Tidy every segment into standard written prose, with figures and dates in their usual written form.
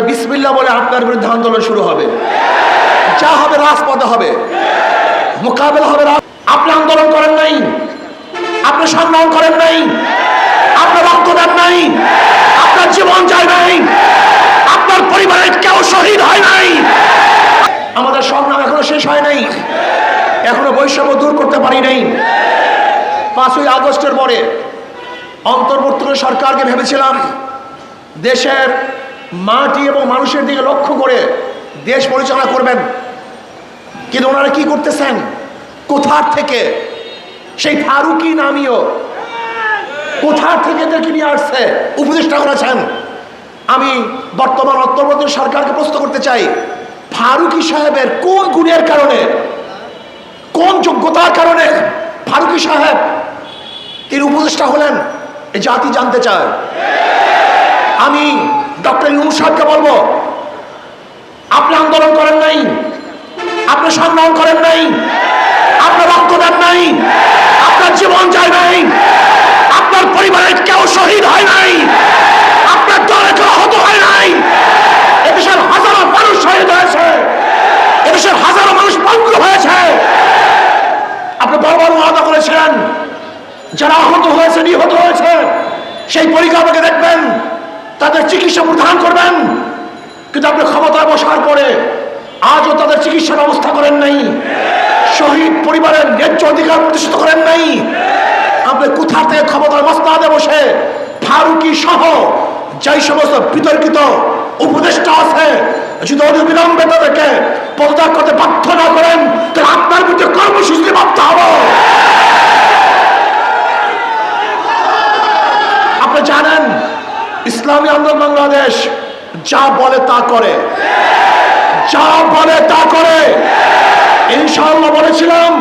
বিসমিল্লাহ বলে আপনার বিরুদ্ধে আন্দোলন শুরু হবে, যা হবে রাজপথে হবে, মোকাবেলা হবে। আপনি আন্দোলন করেন নাই, আপনি সংগ্রাম করেন নাই, আপনার রক্ত দেন নাই, আপনার জীবন যায় নাই, আপনার পরিবারের কেউ শহীদ হয় নাই। আমাদের সংগ্রাম এখনো শেষ হয় নাই, এখনো বৈষম্য দূর করতে পারি নাই। 5ই আগস্টের পরে অন্তর্বর্তীকালীন সরকারকে ভেবেছিলাম দেশের মাটি এবং মানুষের দিকে লক্ষ্য করে দেশ পরিচালনা করবেন, কিন্তু ওনারা কি করতেছেন? কোথার থেকে সেই ফারুকি নামীয় কোথার থেকে এদেরকে নিয়ে আসছে, উপদেষ্টা করেছেন। আমি বর্তমান অন্তর্বর্তীকালীন সরকারকে প্রশ্ন করতে চাই, ফারুকি সাহেবের কোন গুণের কারণে, কোন যোগ্যতার কারণে ফারুকি সাহেব তিনি উপদেষ্টা হলেন? এই জাতি জানতে চায়। আমি ডক্টর ইউনূস সাহেবকে বলবো, আপনি আন্দোলন করেন নাই, আপনি সংগ্রাম করেন নাই, আপনার রক্ত দেন নাই, আপনার জীবন যায় নাই, আপনার পরিবারের কেউ শহীদ হয় নাই, আপনার দলে কেউ আহত হয় নাই। এদেশের হাজারো মানুষ শহীদ হয়েছে, এদেশের হাজারো মানুষ পঙ্গু হয়েছে। আপনি বারবার ওয়াদা করেছিলেন যারা আহত হয়েছে, নিহত হয়েছে, সেই পরিকাঠামোকে দেখবেন, তাদের চিকিৎসা প্রদান করবেন, কিন্তু আপনি ক্ষমতায় বসার পরে আজও তাদের চিকিৎসার ব্যবস্থা করেন নাই, শহীদ পরিবারের ন্যায্য অধিকার প্রতিষ্ঠিত করেন নাই। আপনি কোথা থেকে ক্ষমতার মসনদে বসে ফারুকি সহ যেই সমস্ত বিতর্কিত উপদেষ্টা আছে, যদি অবিলম্বে তাদেরকে পদত্যাগ করতে বাধ্য না করেন, তাহলে আপনার বিরুদ্ধে কর্মসূচি ভাবতে হবে। আপনি জানেন ইসলামী আন্দোলন বাংলাদেশ যা বলে তা করে, যা বলে তা করে। ইনশাআল্লাহ বলেছিলাম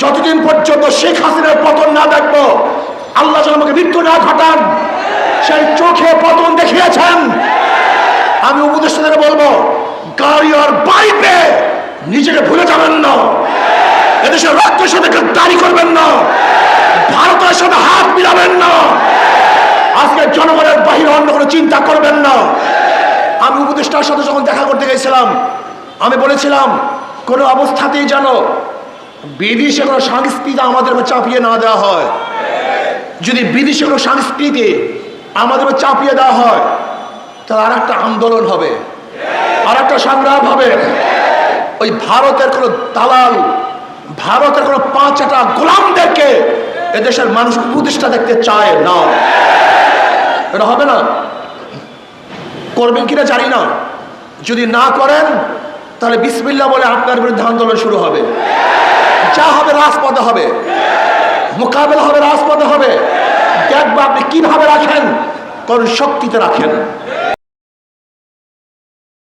যতদিন পর্যন্ত শেখ হাসিনার পতন না দেখবো, আল্লাহ যেন আমাকে মৃত্যু না ঘটান, সেই চোখে পতন দেখিয়েছেন। আমি উপদেষ্টাদেরকে বলবো, গাড়ি আর বাইকে নিজেকে ভুলে যাবেন না, এদেশের রক্তের সাথে দাঁড়ি করবেন না, ভারতের সাথে হাত মিলাবেন না, আজকে জনগণের বাহিরে অন্য কোনো চিন্তা করবেন না। আমি উপদেষ্টার সাথে যখন দেখা করতে গেছিলাম, আমি বলেছিলাম কোনো অবস্থাতেই যেন বিদেশে কোনো সংস্কৃতি আমাদের চাপিয়ে না দেওয়া হয়। যদি বিদেশে কোনো সংস্কৃতি আমাদের চাপিয়ে দেওয়া হয়, তাহলে আর একটা আন্দোলন হবে, আর একটা সংগ্রাম হবে। ওই ভারতের কোনো দালাল, ভারতের কোনো 5টা গোলামদেরকে এদেশের মানুষ উপদেষ্টা দেখতে চায় না। এটা হবে না। করবেন কিনা জানি না। যদি না করেন তাহলে বিসমিল্লাহ বলে আপনার বিরুদ্ধে আন্দোলন শুরু হবে, যা হবে রাজপথে হবে, মোকাবেলা হবে, রাজপথে হবে। দেখবো আপনি কিভাবে রাখেন, কোন শক্তিতে রাখেন।